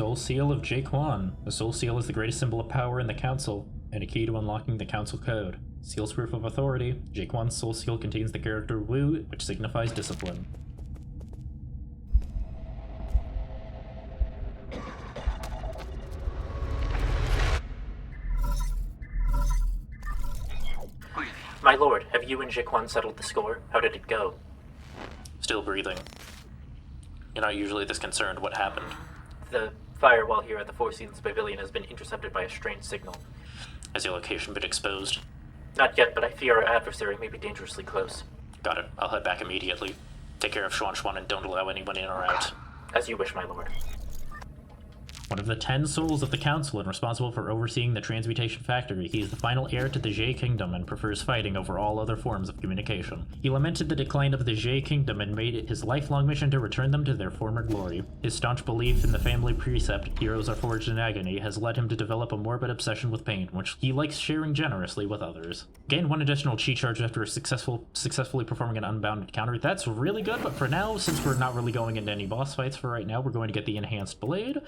Soul Seal of Jaquan. The Soul Seal is the greatest symbol of power in the Council, and a key to unlocking the Council Code. Seal's proof of authority. Jaquan's Soul Seal contains the character Wu, which signifies discipline. My lord, have you and Jaquan settled the score? How did it go? Still breathing. You're not usually this concerned. What happened? The firewall here at the Four Seasons Pavilion has been intercepted by a strange signal. Has your location been exposed? Not yet, but I fear our adversary may be dangerously close. Got it. I'll head back immediately. Take care of Xuan and don't allow anyone in or out. As you wish, my lord. One of the 10 souls of the Council and responsible for overseeing the transmutation factory, he is the final heir to the Jade Kingdom and prefers fighting over all other forms of communication. He lamented the decline of the Jade Kingdom and made it his lifelong mission to return them to their former glory. His staunch belief in the family precept, heroes are forged in agony, has led him to develop a morbid obsession with pain, which he likes sharing generously with others. Gained 1 additional chi charge after successfully performing an unbounded counter. That's really good, but for now, since we're not really going into any boss fights for right now, we're going to get the enhanced blade,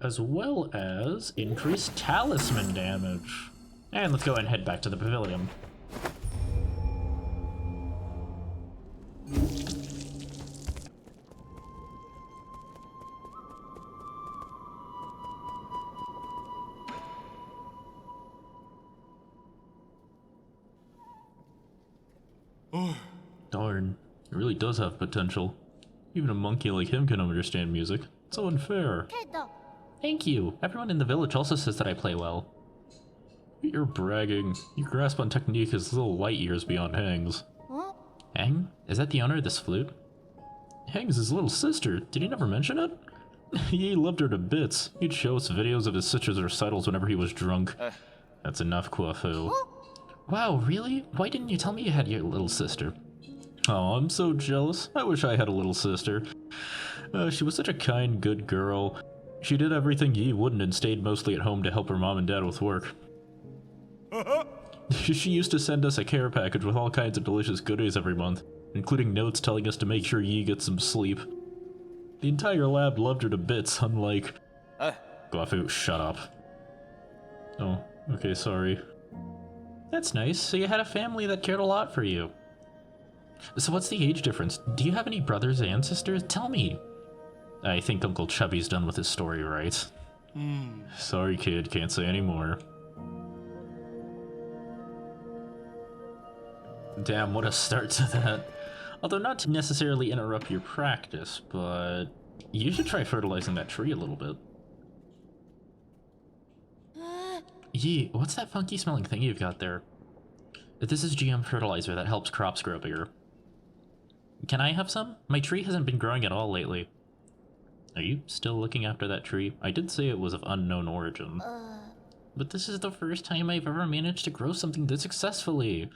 as well as increased talisman damage. And let's go ahead and head back to the pavilion. Darn, it really does have potential. Even a monkey like him can understand music. It's so unfair. Thank you. Everyone in the village also says that I play well. You're bragging. Your grasp on technique is little light years beyond Hang's. Hang? Is that the owner of this flute? Hang's his little sister. Did he never mention it? He loved her to bits. He'd show us videos of his sister's recitals whenever he was drunk. That's enough, Quafu. Wow, really? Why didn't you tell me you had your little sister? Oh, I'm so jealous. I wish I had a little sister. She was such a kind, good girl. She did everything Yi wouldn't and stayed mostly at home to help her mom and dad with work. She used to send us a care package with all kinds of delicious goodies every month, including notes telling us to make sure Yi gets some sleep. The entire lab loved her to bits, unlike... Guafu, shut up. Oh, okay, sorry. That's nice, so you had a family that cared a lot for you. So what's the age difference? Do you have any brothers and sisters? Tell me! I think Uncle Chubby's done with his story, right? Sorry, kid, can't say any more. Damn, what a start to that. Although not to necessarily interrupt your practice, but you should try fertilizing that tree a little bit. Yee, what's that funky smelling thing you've got there? This is GM fertilizer that helps crops grow bigger. Can I have some? My tree hasn't been growing at all lately. Are you still looking after that tree? I did say it was of unknown origin. But this is the first time I've ever managed to grow something this successfully.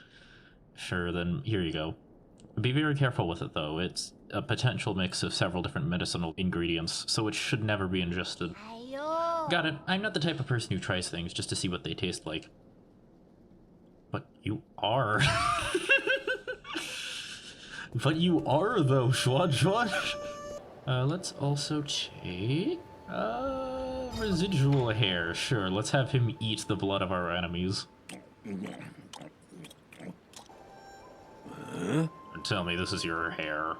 Sure, then here you go. Be very careful with it though. It's a potential mix of several different medicinal ingredients, so it should never be ingested. Got it. I'm not the type of person who tries things just to see what they taste like. But you are. But you are though, Xuan. Let's also take... residual hair. Sure, let's have him eat the blood of our enemies. Tell me this is your hair.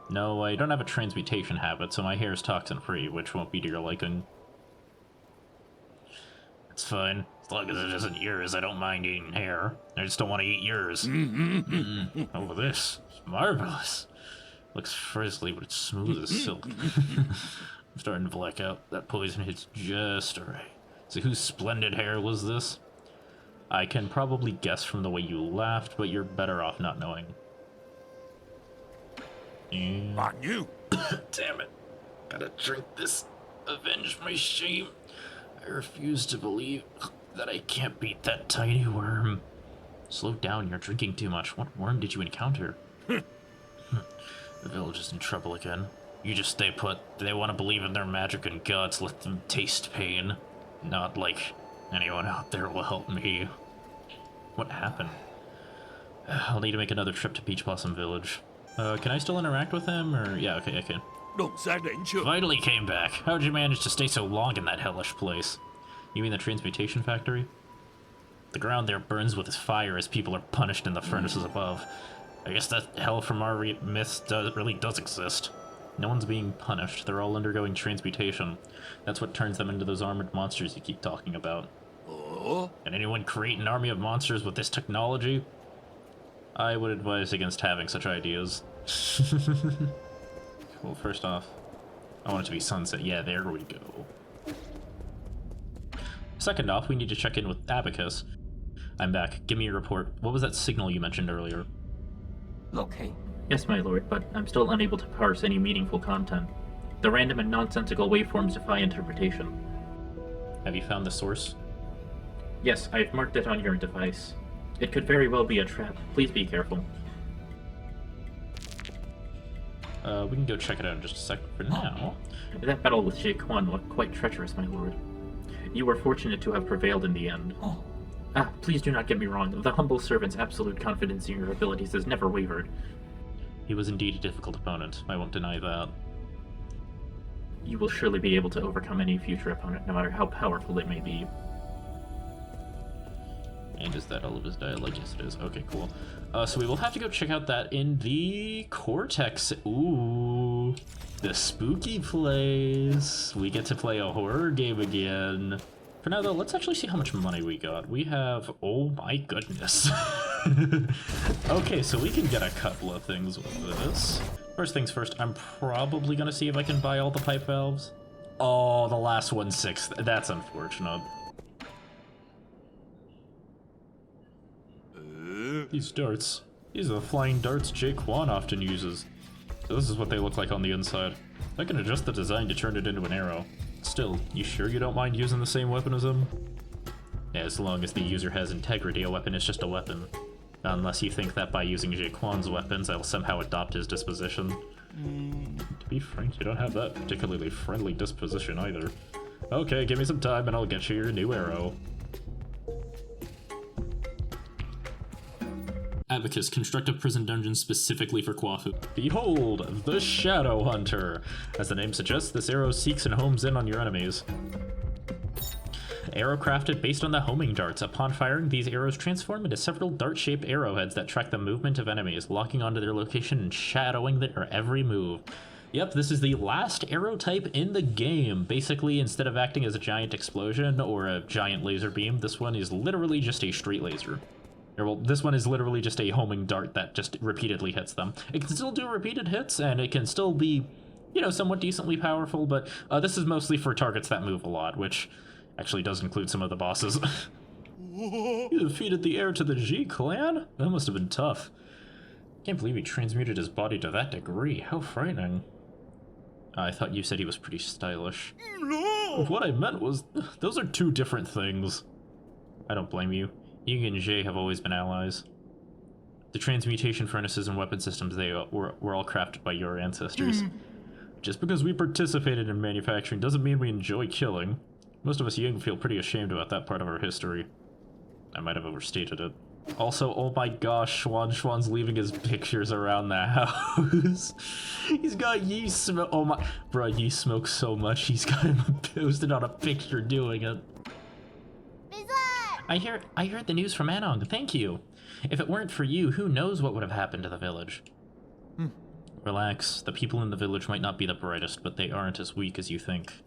No, I don't have a transmutation habit, so my hair is toxin-free, which won't be to your liking. It's fine. As long as it isn't yours, I don't mind eating hair. I just don't want to eat yours. Oh, this is marvelous. Looks frizzly, but it's smooth as silk. I'm starting to black out. That poison hits just right. So whose splendid hair was this? I can probably guess from the way you laughed, but you're better off not knowing. Not you. Damn it. Gotta drink this. Avenge my shame. I refuse to believe that I can't beat that tiny worm. Slow down, you're drinking too much. What worm did you encounter? The village is in trouble again. You just stay put. They want to believe in their magic and gods. Let them taste pain. Not like anyone out there will help me. What happened? I'll need to make another trip to Peach Blossom Village. Can I still interact with him? Or yeah, okay, I can. động xác định chưa? Finally came back. How'd you manage to stay so long in that hellish place? You mean the transmutation factory? The ground there burns with fire as people are punished in the furnaces above. I guess that hell from our myths really does exist. No one's being punished. They're all undergoing transmutation. That's what turns them into those armored monsters you keep talking about. Oh? Can anyone create an army of monsters with this technology? I would advise against having such ideas. Well, first off, I want it to be sunset. Yeah, there we go. Second off, we need to check in with Abacus. I'm back. Give me your report. What was that signal you mentioned earlier? Okay. Yes, my lord, but I'm still unable to parse any meaningful content. The random and nonsensical waveforms defy interpretation. Have you found the source? Yes, I've marked it on your device. It could very well be a trap. Please be careful. We can go check it out in just a second. For now... That battle with Jie Quan looked quite treacherous, my lord. You were fortunate to have prevailed in the end. Please do not get me wrong. The humble servant's absolute confidence in your abilities has never wavered. He was indeed a difficult opponent. I won't deny that. You will surely be able to overcome any future opponent, no matter how powerful it may be. And is that all of his dialogue? Yes, it is. Okay, cool. So we will have to go check out that in the Cortex. Ooh, the spooky place. We get to play a horror game again. For now, though, let's actually see how much money we got. We have... Oh, my goodness. Okay, so we can get a couple of things with this. First things first, I'm probably going to see if I can buy all the pipe valves. Oh, the last one's 6. That's unfortunate. These darts. These are the flying darts Jie Quan often uses. So this is what they look like on the inside. I can adjust the design to turn it into an arrow. Still, you sure you don't mind using the same weapon as him? Yeah, as long as the user has integrity, a weapon is just a weapon. Unless you think that by using Jie Quan's weapons, I will somehow adopt his disposition. To be frank, you don't have that particularly friendly disposition either. Okay, give me some time and I'll get you your new arrow. Abacus, construct a prison dungeon specifically for Kwafu. Behold, the Shadow Hunter! As the name suggests, this arrow seeks and homes in on your enemies. Arrow crafted based on the homing darts. Upon firing, these arrows transform into several dart-shaped arrowheads that track the movement of enemies, locking onto their location and shadowing their every move. Yep, this is the last arrow type in the game. Basically, instead of acting as a giant explosion or a giant laser beam, this one is literally just a straight laser. Well, this one is literally just a homing dart that just repeatedly hits them. It can still do repeated hits, and it can still be, you know, somewhat decently powerful, but this is mostly for targets that move a lot, which actually does include some of the bosses. You defeated the heir to the G clan? That must have been tough. Can't believe he transmuted his body to that degree. How frightening. I thought you said he was pretty stylish. No! What I meant was, those are two different things. I don't blame you. You and Jay have always been allies. The transmutation furnaces and weapon systems were all crafted by your ancestors. Just because we participated in manufacturing doesn't mean we enjoy killing. Most of us young feel pretty ashamed about that part of our history. I might have overstated it. Also, oh my gosh, Schwan's leaving his pictures around the house. He's got yeast smoke. Oh my, bro, yeast smokes so much. He's got him posted on a picture doing it. I heard the news from Anong. Thank you. If it weren't for you, who knows what would have happened to the village? Relax. The people in the village might not be the brightest, but they aren't as weak as you think.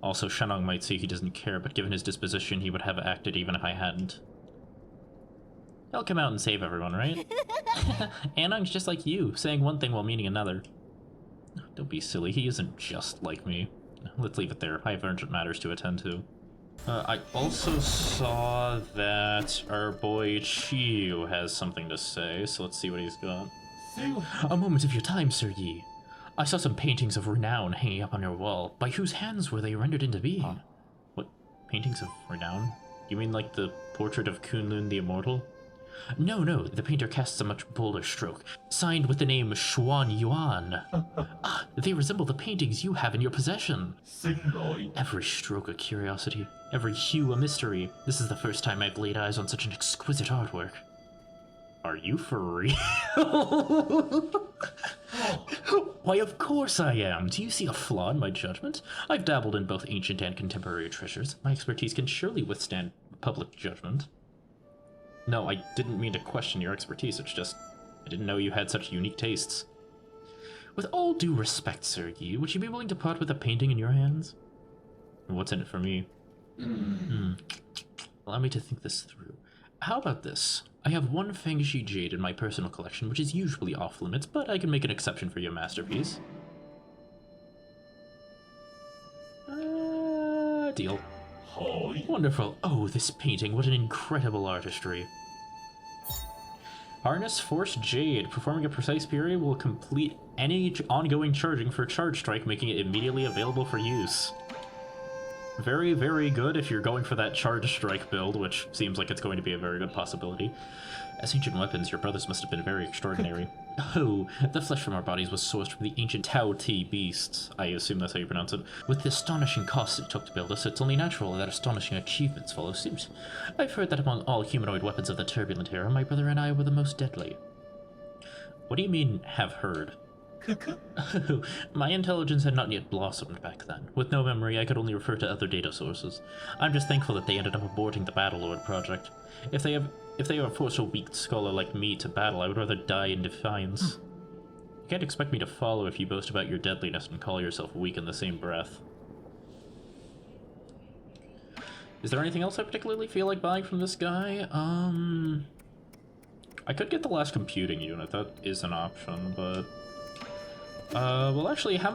Also, Shanong might say he doesn't care, but given his disposition, he would have acted even if I hadn't. He'll come out and save everyone, right? Anong's just like you, saying one thing while meaning another. Don't be silly, he isn't just like me. Let's leave it there. I have urgent matters to attend to. I also saw that our boy Chiyu has something to say, so let's see what he's got. A moment of your time, Sir Yi. I saw some paintings of renown hanging up on your wall. By whose hands were they rendered into being? What? Paintings of renown? You mean like the portrait of Kunlun the Immortal? No, the painter casts a much bolder stroke, signed with the name Xuan Yuan. They resemble the paintings you have in your possession. Every stroke a curiosity, every hue a mystery. This is the first time I've laid eyes on such an exquisite artwork. Are you for real? Why, of course I am! Do you see a flaw in my judgment? I've dabbled in both ancient and contemporary treasures. My expertise can surely withstand public judgment. No, I didn't mean to question your expertise, it's just... I didn't know you had such unique tastes. With all due respect, Sir Yi, would you be willing to part with a painting in your hands? What's in it for me? Allow me to think this through. How about this? I have one Fangxi jade in my personal collection, which is usually off limits, but I can make an exception for your masterpiece. Deal. Wonderful. Oh, this painting, what an incredible artistry. Harness Force Jade. Performing a precise period will complete any ongoing charging for Charge Strike, making it immediately available for use. Very, very good if you're going for that Charge Strike build, which seems like it's going to be a very good possibility. As ancient weapons, your brothers must have been very extraordinary. Oh, the flesh from our bodies was sourced from the ancient Tao Ti beasts. I assume that's how you pronounce it. With the astonishing costs it took to build us, it's only natural that astonishing achievements follow suit. I've heard that among all humanoid weapons of the turbulent era, my brother and I were the most deadly. What do you mean, have heard? My intelligence had not yet blossomed back then. With no memory, I could only refer to other data sources. I'm just thankful that they ended up aborting the Battlelord project. If they have forced a weak scholar like me to battle, I would rather die in defiance. You can't expect me to follow if you boast about your deadliness and call yourself weak in the same breath. Is there anything else I particularly feel like buying from this guy? I could get the last computing unit, that is an option, but... well actually, how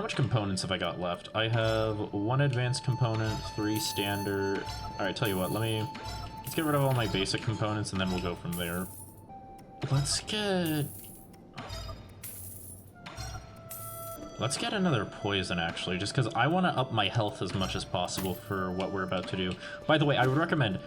much components have I got left? I have 1 advanced component, 3 standard... Alright, tell you what, let's get rid of all my basic components and then we'll go from there. Let's get another poison, actually, just because I want to up my health as much as possible for what we're about to do. By the way, I would recommend,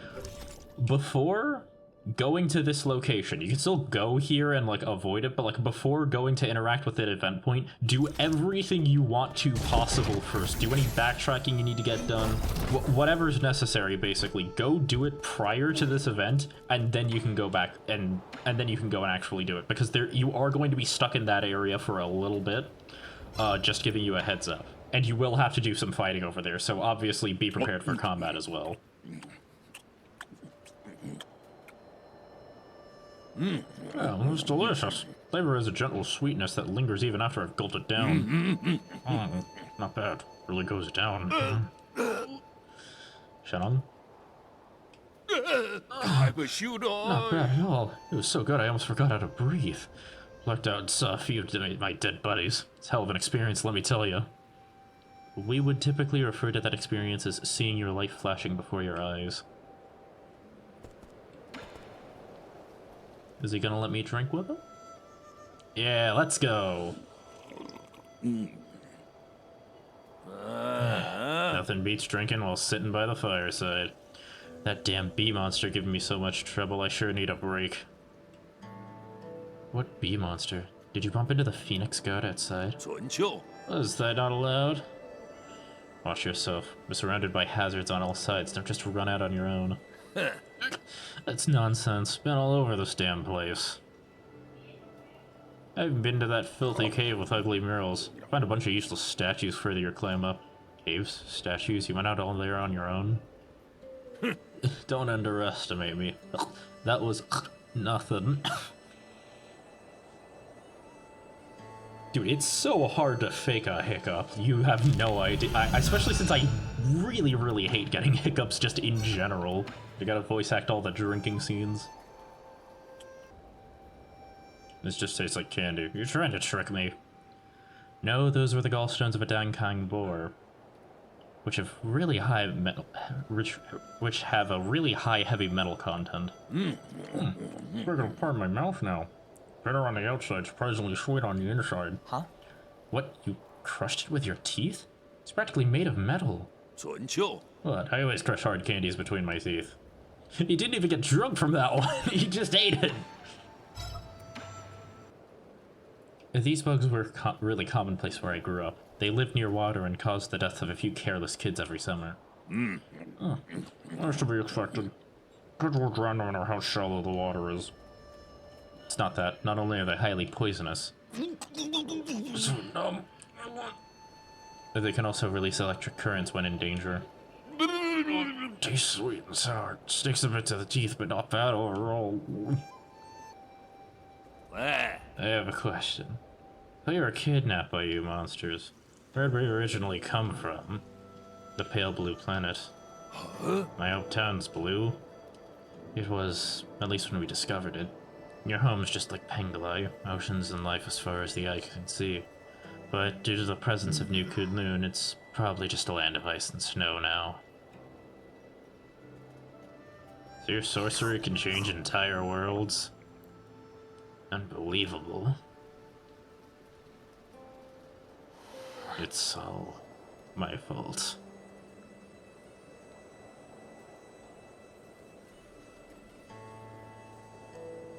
before going to this location, you can still go here and, like, avoid it, but, like, before going to interact with that event point, do everything you want to possible first. Do any backtracking you need to get done. Whatever's necessary, basically. Go do it prior to this event, and then you can go back, and then you can go and actually do it, because you are going to be stuck in that area for a little bit. Just giving you a heads up. And you will have to do some fighting over there, so obviously be prepared for combat as well. Oh, it was delicious. Flavor has a gentle sweetness that lingers even after I've gulped it down. Not bad. Really goes down. Shannon? I wish you'd Not bad at all. It was so good I almost forgot how to breathe. Looked out and saw a few of my dead buddies. It's a hell of an experience, let me tell you. We would typically refer to that experience as seeing your life flashing before your eyes. Is he gonna let me drink with him? Yeah, let's go. Nothing beats drinking while sitting by the fireside. That damn bee monster giving me so much trouble, I sure need a break. What bee monster? Did you bump into the Phoenix guard outside? 准秋 Was that not allowed? Watch yourself. We're surrounded by hazards on all sides. Don't just run out on your own. That's nonsense. Been all over this damn place. I've been to that filthy cave with ugly murals. Find a bunch of useless statues further your climb up. Caves? Statues? You went out all there on your own? Don't underestimate me. That was nothing. Dude, it's so hard to fake a hiccup. You have no idea. Especially since I really, really hate getting hiccups just in general. You gotta voice act all the drinking scenes. This just tastes like candy. You're trying to trick me. No, those were the gallstones of a Dankang boar, which have really high metal, which have a really high heavy metal content. We're gonna part my mouth now. Better on the outside, surprisingly sweet on the inside. Huh? What? You crushed it with your teeth? It's practically made of metal. 准秋 What? I always crush hard candies between my teeth. He didn't even get drunk from that one. He just ate it. These bugs were really commonplace where I grew up. They lived near water and caused the death of a few careless kids every summer. That's to be expected. Kids will drown no matter how shallow the water is. It's not that. Not only are they highly poisonous, So dumb. They can also release electric currents when in danger. Tastes sweet and sour. Sticks a bit to the teeth, but not bad overall. I have a question. We were kidnapped by you monsters. Where did we originally come from? The pale blue planet. My hometown's blue. It was, at least when we discovered it. Your home's just like Pengalai, oceans and life as far as the eye can see. But due to the presence of New Kunlun, it's probably just a land of ice and snow now. So your sorcery can change entire worlds? Unbelievable. It's all my fault.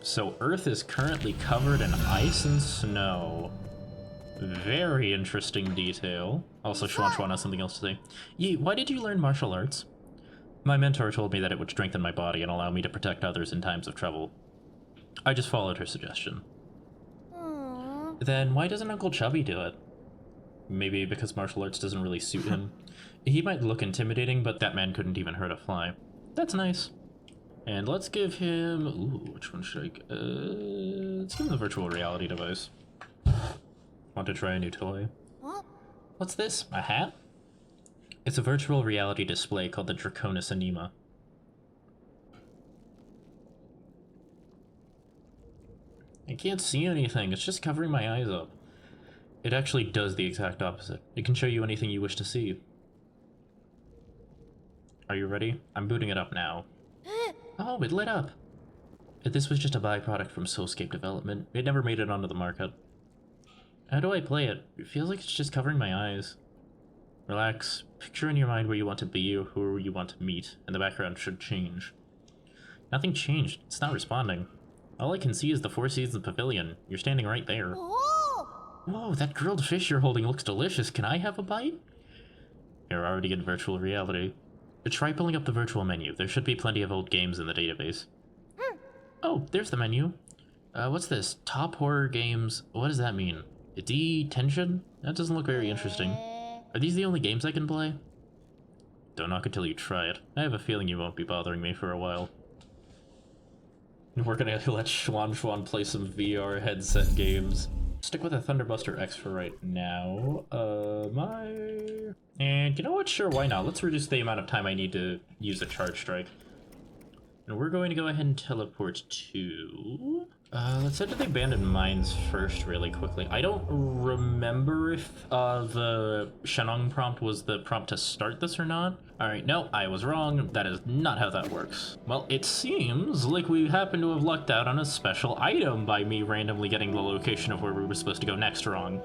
So Earth is currently covered in ice and snow. Very interesting detail. Also, Xuan has something else to say. Yi, why did you learn martial arts? My mentor told me that it would strengthen my body and allow me to protect others in times of trouble. I just followed her suggestion. Then why doesn't Uncle Chubby do it? Maybe because martial arts doesn't really suit him. He might look intimidating, but that man couldn't even hurt a fly. That's nice. And let's give him... Ooh, which one should I... let's give him the virtual reality device. Want to try a new toy? What's this? A hat? It's a virtual reality display called the Draconis Anima. I can't see anything, it's just covering my eyes up. It actually does the exact opposite. It can show you anything you wish to see. Are you ready? I'm booting it up now. Oh, it lit up! This was just a byproduct from Soulscape development. It never made it onto the market. How do I play it? It feels like it's just covering my eyes. Relax. Picture in your mind where you want to be or who you want to meet, and the background should change. Nothing changed. It's not responding. All I can see is the Four Seasons Pavilion. You're standing right there. Whoa, that grilled fish you're holding looks delicious. Can I have a bite? You're already in virtual reality. Try pulling up the virtual menu. There should be plenty of old games in the database. Oh, there's the menu. What's this? Top horror games. What does that mean? Detention? That doesn't look very interesting. Are these the only games I can play? Don't knock until you try it. I have a feeling you won't be bothering me for a while. We're gonna let Xuan play some VR headset games. Stick with a Thunderbuster X for right now. And you know what? Sure, why not? Let's reduce the amount of time I need to use a Charge Strike. And we're going to go ahead and teleport to... let's head to the abandoned mines first really quickly. I don't remember if the Shenong prompt was the prompt to start this or not. Alright, no, I was wrong. That is not how that works. Well, it seems like we happen to have lucked out on a special item by me randomly getting the location of where we were supposed to go next wrong.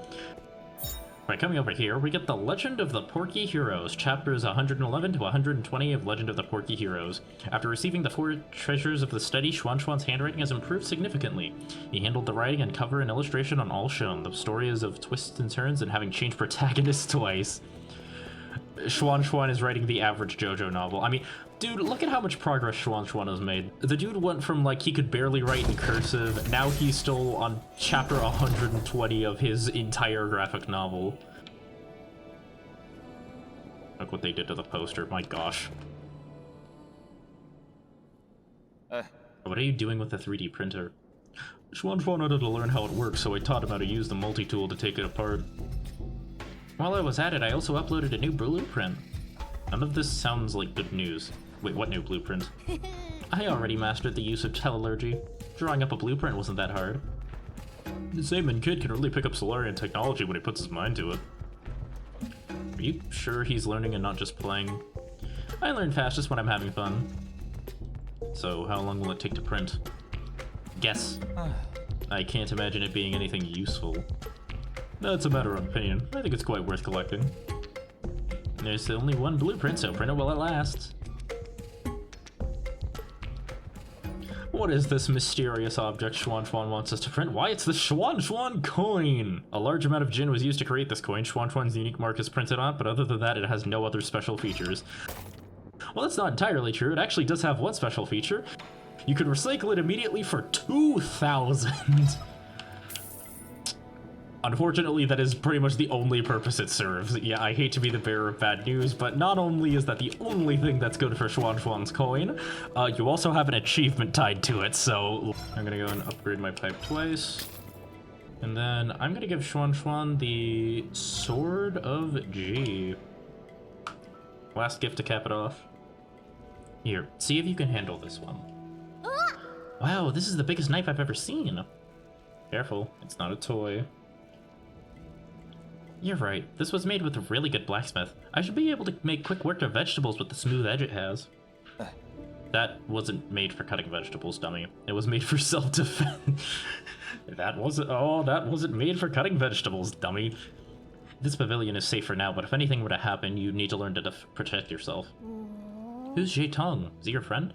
Right, coming over here, we get the Legend of the Porky Heroes, chapters 111 to 120 of Legend of the Porky Heroes. After receiving the 4 treasures of the study, Xuan's handwriting has improved significantly. He handled the writing and cover and illustration on all shown. The story is of twists and turns and having changed protagonists twice. Xuan is writing the average JoJo novel. I mean, dude, look at how much progress Xuan has made. The dude went from, like, he could barely write in cursive, now he's still on chapter 120 of his entire graphic novel. Look what they did to the poster, my gosh. What are you doing with the 3D printer? Xuan wanted to learn how it works, so I taught him how to use the multi-tool to take it apart. While I was at it, I also uploaded a new blueprint. None of this sounds like good news. Wait, what new blueprint? I already mastered the use of teleurgy. Drawing up a blueprint wasn't that hard. The Zayman kid can really pick up Solarian technology when he puts his mind to it. Are you sure he's learning and not just playing? I learn fastest when I'm having fun. So, how long will it take to print? Guess. I can't imagine it being anything useful. That's a matter of opinion. I think it's quite worth collecting. There's only one blueprint, so print it while it lasts. What is this mysterious object Xuan wants us to print? Why, it's the Xuan coin! A large amount of Jin was used to create this coin. Xuan's unique mark is printed on, but other than that, it has no other special features. Well, that's not entirely true. It actually does have one special feature. You can recycle it immediately for 2,000. Unfortunately, that is pretty much the only purpose it serves. Yeah, I hate to be the bearer of bad news, but not only is that the only thing that's good for Xuan Xuan's coin, you also have an achievement tied to it, so I'm gonna go and upgrade my pipe twice. And then I'm gonna give Xuan Xuan the Sword of G. Last gift to cap it off. Here, see if you can handle this one. Wow, this is the biggest knife I've ever seen. Careful, it's not a toy. You're right, this was made with a really good blacksmith. I should be able to make quick work of vegetables with the smooth edge it has. That wasn't made for cutting vegetables, dummy. It was made for self-defense. that wasn't made for cutting vegetables, dummy. This pavilion is safe for now, but if anything were to happen, you need to learn to protect yourself. Who's Jay Tong? Is he your friend?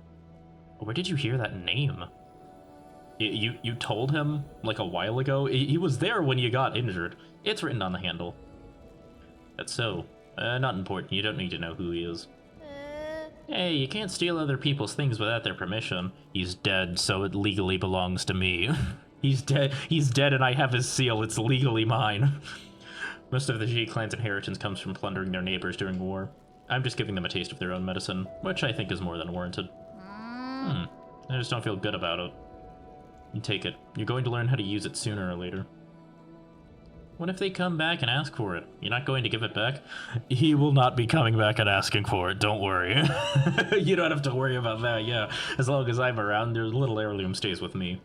Where did you hear that name? You told him, like, a while ago? He was there when you got injured. It's written on the handle. That's so. Not important. You don't need to know who he is. Hey, you can't steal other people's things without their permission. He's dead, so it legally belongs to me. He's dead and I have his seal. It's legally mine. Most of the G clan's inheritance comes from plundering their neighbors during war. I'm just giving them a taste of their own medicine, which I think is more than warranted. I just don't feel good about it. You take it. You're going to learn how to use it sooner or later. What if they come back and ask for it? You're not going to give it back? He will not be coming back and asking for it, don't worry. You don't have to worry about that, yeah. As long as I'm around, their little heirloom stays with me.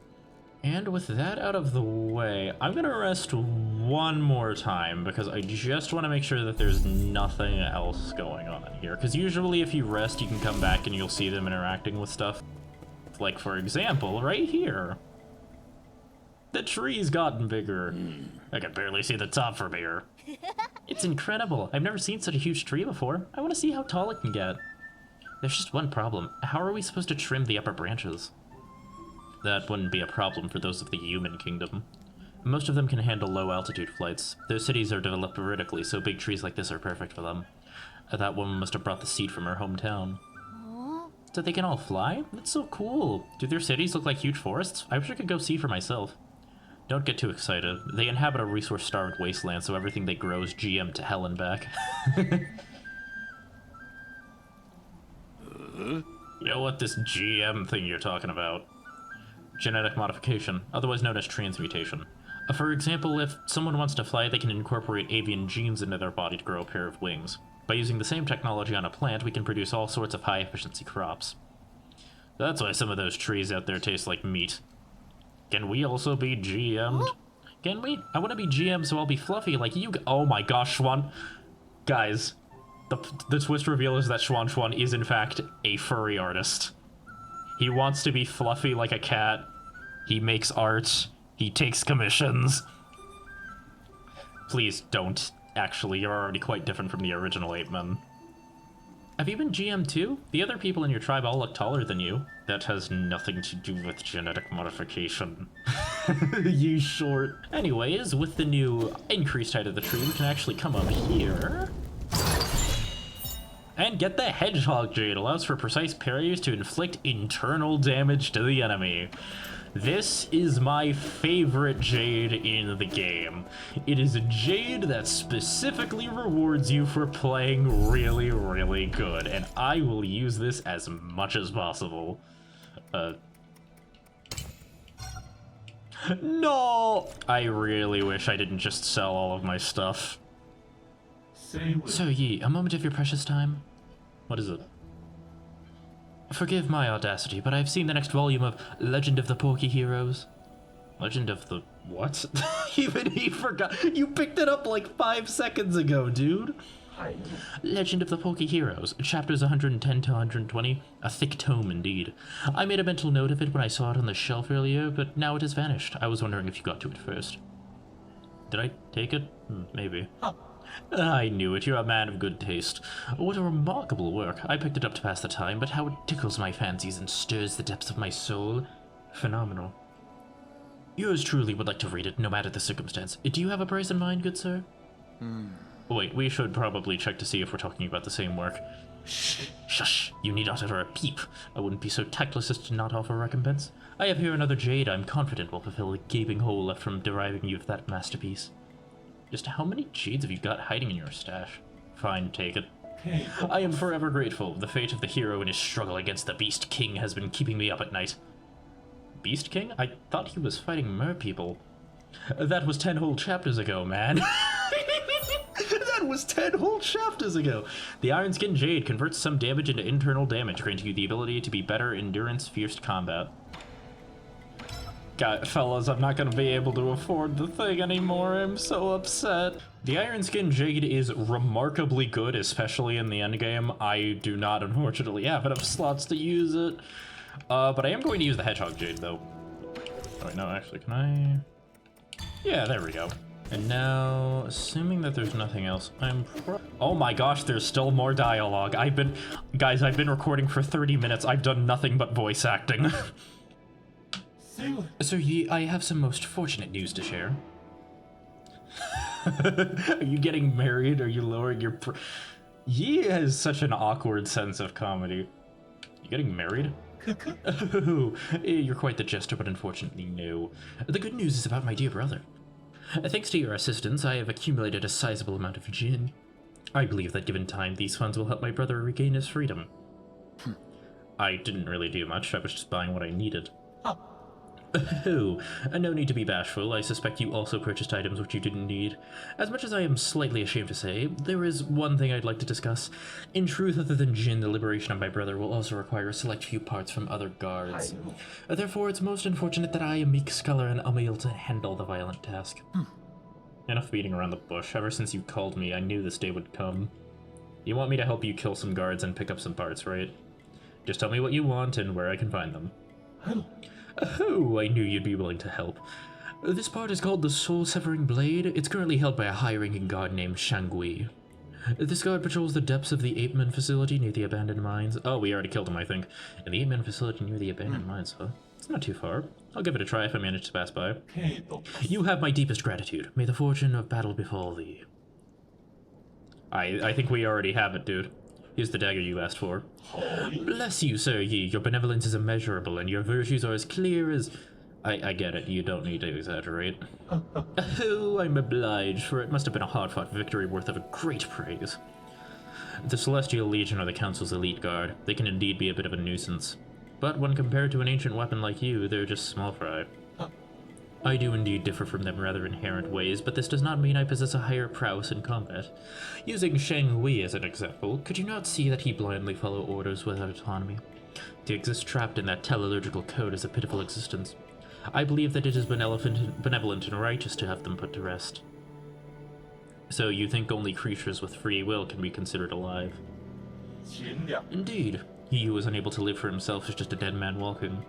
And with that out of the way, I'm gonna rest one more time because I just want to make sure that there's nothing else going on here. Because usually if you rest, you can come back and you'll see them interacting with stuff. Like, for example, right here. The tree's gotten bigger. I can barely see the top from here. It's incredible. I've never seen such a huge tree before. I want to see how tall it can get. There's just one problem. How are we supposed to trim the upper branches? That wouldn't be a problem for those of the human kingdom. Most of them can handle low altitude flights. Their cities are developed vertically, so big trees like this are perfect for them. That woman must have brought the seed from her hometown. So they can all fly? That's so cool. Do their cities look like huge forests? I wish I could go see for myself. Don't get too excited. They inhabit a resource-starved wasteland, so everything they grow is GM to hell and back. You know what this GM thing you're talking about? Genetic modification, otherwise known as transmutation. For example, if someone wants to fly, they can incorporate avian genes into their body to grow a pair of wings. By using the same technology on a plant, we can produce all sorts of high-efficiency crops. That's why some of those trees out there taste like meat. Can we also be GM'd? Can we? I want to be GM so I'll be fluffy like you. Oh my gosh, Xuan. Guys, the twist reveal is that Xuan Xuan is in fact a furry artist. He wants to be fluffy like a cat. He makes art. He takes commissions. Please don't. Actually, you're already quite different from the original 8 men. Have you been GM too? The other people in your tribe all look taller than you. That has nothing to do with genetic modification. You short. Anyways, with the new increased height of the tree, we can actually come up here. And get the Hedgehog Jade. Allows for precise parries to inflict internal damage to the enemy. This is my favorite Jade in the game. It is a Jade that specifically rewards you for playing really, really good, and I will use this as much as possible. No! I really wish I didn't just sell all of my stuff. So Yi, a moment of your precious time? What is it? Forgive my audacity, but I've seen the next volume of Legend of the Porky Heroes. Legend of the what? Even he forgot. You picked it up like 5 seconds ago, dude. Legend of the Porky Heroes, chapters 110 to 120. A thick tome indeed. I made a mental note of it when I saw it on the shelf earlier, but now it has vanished. I was wondering if you got to it first. Did I take it? Maybe. I knew it. You're a man of good taste. What a remarkable work. I picked it up to pass the time, but how it tickles my fancies and stirs the depths of my soul. Phenomenal. Yours truly would like to read it, no matter the circumstance. Do you have a price in mind, good sir? Wait, we should probably check to see if we're talking about the same work. Shh. Shush. You need not utter a peep. I wouldn't be so tactless as to not offer recompense. I have here another jade I'm confident will fulfill the gaping hole left from deriving you of that masterpiece. Just how many jades have you got hiding in your stash? Fine, take it. I am forever grateful. The fate of the hero in his struggle against the Beast King has been keeping me up at night. Beast King? I thought he was fighting mer people. That was 10 whole chapters ago, man. That was 10 whole chapters ago. The Iron Skin Jade converts some damage into internal damage, granting you the ability to be better endurance fierce combat. God, fellas, I'm not gonna be able to afford the thing anymore. I'm so upset. The Iron Skin Jade is remarkably good, especially in the endgame. I do not, unfortunately, have enough slots to use it. But I am going to use the Hedgehog Jade, though. Oh, wait, no, actually, can I? Yeah, there we go. And now, assuming that there's nothing else, oh my gosh, there's still more dialogue. Guys, I've been recording for 30 minutes. I've done nothing but voice acting. Sir Yi, I have some most fortunate news to share. Are you getting married? Are you lowering your Yi has such an awkward sense of comedy. You getting married? Oh, you're quite the jester, but unfortunately no. The good news is about my dear brother. Thanks to your assistance, I have accumulated a sizable amount of jinn. I believe that given time, these funds will help my brother regain his freedom. I didn't really do much, I was just buying what I needed. Oh, no need to be bashful. I suspect you also purchased items which you didn't need. As much as I am slightly ashamed to say, there is one thing I'd like to discuss. In truth, other than Jin, the liberation of my brother will also require a select few parts from other guards. Therefore, it's most unfortunate that I, a meek scholar, am unable to handle the violent task. Enough beating around the bush. Ever since you called me, I knew this day would come. You want me to help you kill some guards and pick up some parts, right? Just tell me what you want and where I can find them. Oh, I knew you'd be willing to help. This part is called the Soul-Severing Blade. It's currently held by a high-ranking guard named Shangui. This guard patrols the depths of the Ape-Man facility near the abandoned mines. Oh, we already killed him, I think. In the Ape-Man facility near the abandoned mines, huh? It's not too far. I'll give it a try if I manage to pass by. You have my deepest gratitude. May the fortune of battle befall thee. I think we already have it, dude. Here's the dagger you asked for. Bless you, Sir Yi. Your benevolence is immeasurable, and your virtues are as clear as... I get it. You don't need to exaggerate. Oh, I'm obliged, for it must have been a hard-fought victory worth of a great praise. The Celestial Legion are the Council's elite guard. They can indeed be a bit of a nuisance. But when compared to an ancient weapon like you, they're just small fry. I do indeed differ from them in rather inherent ways, but this does not mean I possess a higher prowess in combat. Using Shang Wei as an example, could you not see that he blindly follow orders without autonomy? To exist trapped in that teleological code is a pitiful existence. I believe that it is benevolent and righteous to have them put to rest. So you think only creatures with free will can be considered alive? Indeed. He who is unable to live for himself is just a dead man walking.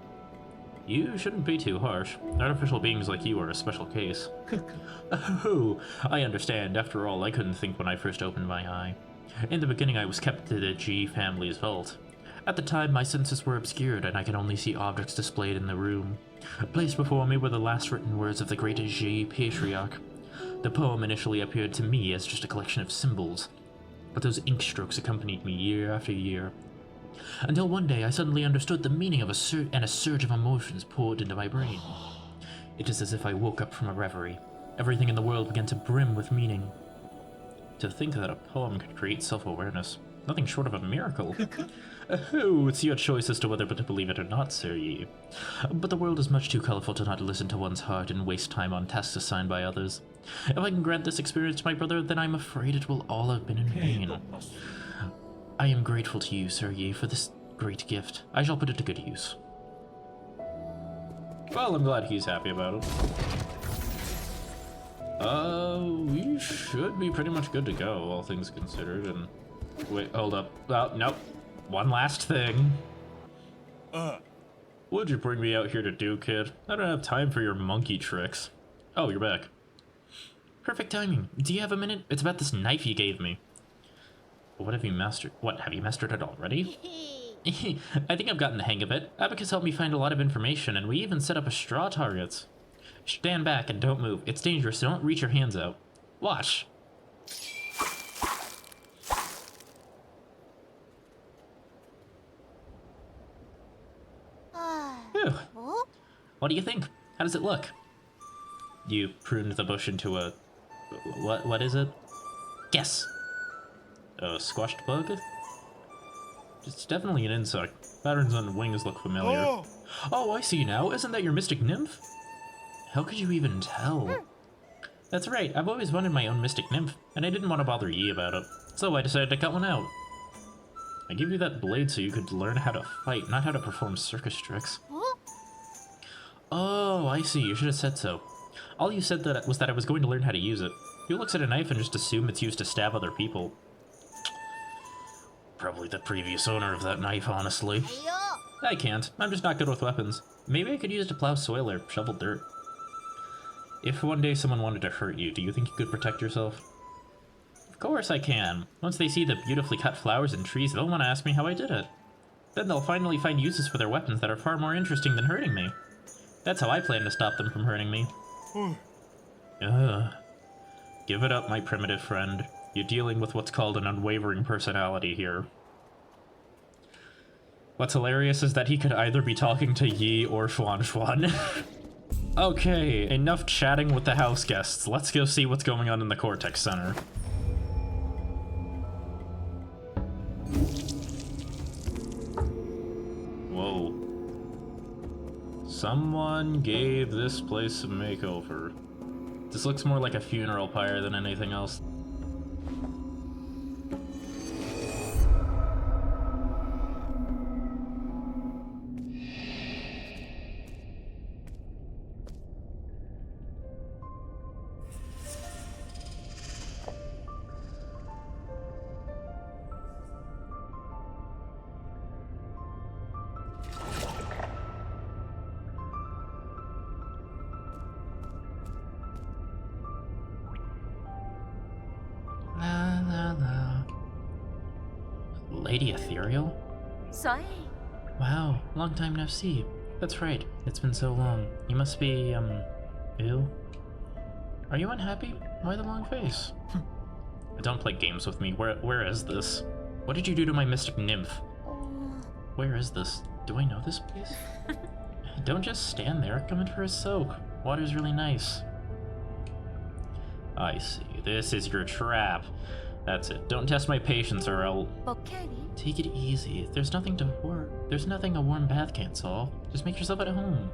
You shouldn't be too harsh. Artificial beings like you are a special case. Oh, I understand. After all, I couldn't think when I first opened my eye. In the beginning, I was kept to the G family's vault. At the time, my senses were obscured, and I could only see objects displayed in the room. Placed before me were the last written words of the great G patriarch. The poem initially appeared to me as just a collection of symbols, but those ink strokes accompanied me year after year. Until one day I suddenly understood the meaning of a surge of emotions poured into my brain. It is as if I woke up from a reverie. Everything in the world began to brim with meaning. To think that a poem could create self-awareness, nothing short of a miracle. Oh, it's your choice as to whether to believe it or not, Sir Yi. But the world is much too colorful to not listen to one's heart and waste time on tasks assigned by others. If I can grant this experience to my brother, then I'm afraid it will all have been in vain. I am grateful to you, Sir Yi, for this great gift. I shall put it to good use. Well, I'm glad he's happy about it. We should be pretty much good to go, all things considered, and... Wait, hold up. Oh, nope. One last thing. What'd you bring me out here to do, kid? I don't have time for your monkey tricks. Oh, you're back. Perfect timing. Do you have a minute? It's about this knife you gave me. What have you mastered? What, have you mastered it already? I think I've gotten the hang of it. Abacus helped me find a lot of information, and we even set up a straw targets. Stand back and don't move. It's dangerous, so don't reach your hands out. Watch. Phew. What do you think? How does it look? You pruned the bush into a What is it? Guess! A squashed bug? It's definitely an insect. Patterns on wings look familiar. Oh, I see now. Isn't that your mystic nymph? How could you even tell? That's right. I've always wanted my own mystic nymph, and I didn't want to bother Yi about it. So I decided to cut one out. I gave you that blade so you could learn how to fight, not how to perform circus tricks. Oh, I see. You should have said so. All you said was that I was going to learn how to use it. Who looks at a knife and just assume it's used to stab other people? Probably the previous owner of that knife, honestly. I can't. I'm just not good with weapons. Maybe I could use it to plow soil or shovel dirt. If one day someone wanted to hurt you, do you think you could protect yourself? Of course I can. Once they see the beautifully cut flowers and trees, they'll want to ask me how I did it. Then they'll finally find uses for their weapons that are far more interesting than hurting me. That's how I plan to stop them from hurting me. Give it up, my primitive friend. You're dealing with what's called an unwavering personality here. What's hilarious is that he could either be talking to Yi or Xuan Xuan. Okay, enough chatting with the house guests. Let's go see what's going on in the Cortex Center. Whoa. Someone gave this place a makeover. This looks more like a funeral pyre than anything else. Lady Ethereal? Sorry. Wow, long time no see. That's right, it's been so long. You must be, ill? Are you unhappy? Why the long face? Don't play games with me. Where is this? What did you do to my mystic nymph? Where is this? Do I know this place? Don't just stand there, come in for a soak. Water's really nice. I see. This is your trap. That's it. Don't test my patience or I'll... Take it easy. There's nothing a warm bath can't solve. Just make yourself at home.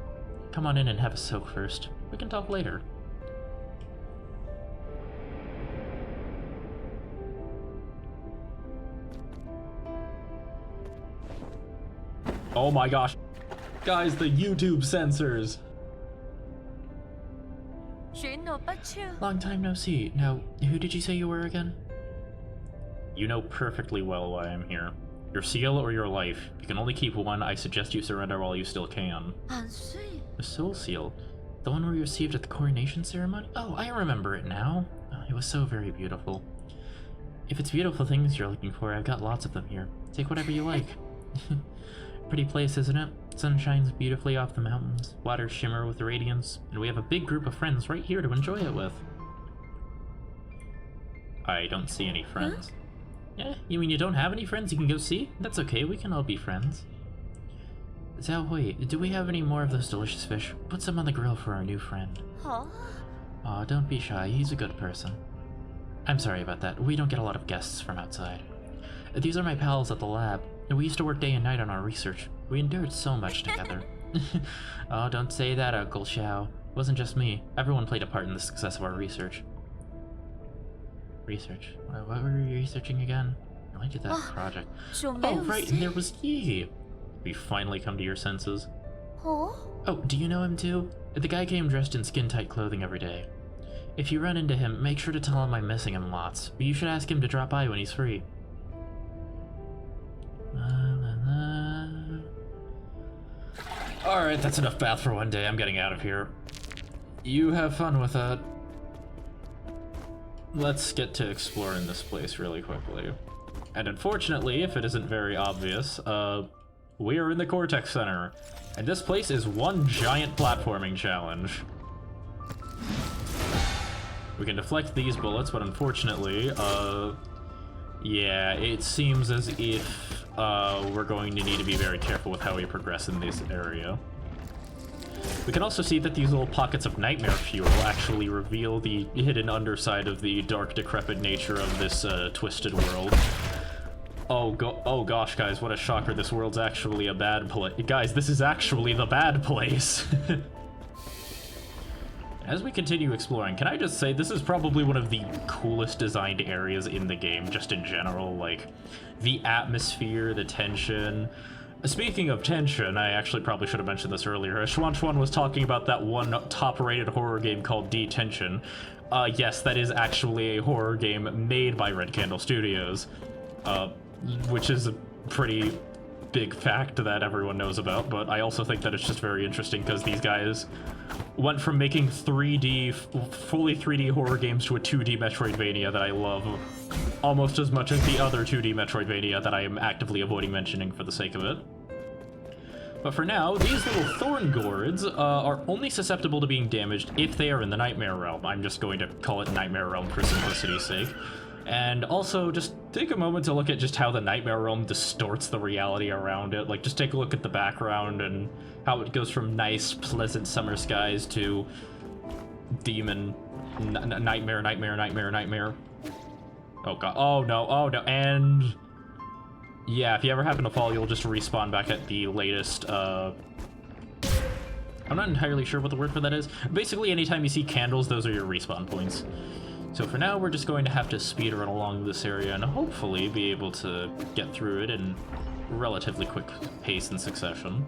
Come on in and have a soak first. We can talk later. Oh my gosh. Guys, the YouTube censors. Long time no see. Now, who did you say you were again? You know perfectly well why I'm here. Your seal or your life. You can only keep one. I suggest you surrender while you still can. The soul seal? The one we received at the coronation ceremony? Oh, I remember it now. Oh, it was so very beautiful. If it's beautiful things you're looking for, I've got lots of them here. Take whatever you like. Pretty place, isn't it? Sun shines beautifully off the mountains, waters shimmer with radiance, and we have a big group of friends right here to enjoy it with. I don't see any friends. Yeah, you mean you don't have any friends you can go see? That's okay, we can all be friends. Zhao Hui, do we have any more of those delicious fish? Put some on the grill for our new friend. Aw, don't be shy, he's a good person. I'm sorry about that, we don't get a lot of guests from outside. These are my pals at the lab. We used to work day and night on our research. We endured so much together. Oh, don't say that, Uncle Xiao. It wasn't just me. Everyone played a part in the success of our research. Research? What were we researching again? Related to that project. Oh, right, and there was Yi. We finally come to your senses. Oh, do you know him too? The guy came dressed in skin-tight clothing every day. If you run into him, make sure to tell him I'm missing him lots. But you should ask him to drop by when he's free. Alright, that's enough bath for one day. I'm getting out of here. You have fun with that. Let's get to exploring this place really quickly. And unfortunately, if it isn't very obvious, we are in the Cortex Center. And this place is one giant platforming challenge. We can deflect these bullets, but unfortunately, yeah, it seems as if we're going to need to be very careful with how we progress in this area. We can also see that these little pockets of nightmare fuel actually reveal the hidden underside of the dark, decrepit nature of this twisted world. Oh gosh, guys, what a shocker. This world's actually a bad place. Guys, this is actually the bad place. As we continue exploring, can I just say this is probably one of the coolest designed areas in the game, just in general. Like, the atmosphere, the tension. Speaking of tension, I actually probably should have mentioned this earlier. Schwan was talking about that one top-rated horror game called Detention. Yes, that is actually a horror game made by Red Candle Studios, which is a pretty big fact that everyone knows about, but I also think that it's just very interesting because these guys went from making fully 3D horror games to a 2D Metroidvania that I love almost as much as the other 2D Metroidvania that I am actively avoiding mentioning for the sake of it. But for now, these little thorn gourds are only susceptible to being damaged if they are in the Nightmare Realm. I'm just going to call it Nightmare Realm for simplicity's sake. And also, just take a moment to look at just how the Nightmare Realm distorts the reality around it. Like, just take a look at the background and how it goes from nice, pleasant summer skies to demon, nightmare. Oh god, oh no, and yeah, if you ever happen to fall, you'll just respawn back at the latest, I'm not entirely sure what the word for that is. Basically, anytime you see candles, those are your respawn points. So for now, we're just going to have to speedrun along this area and hopefully be able to get through it in relatively quick pace and succession.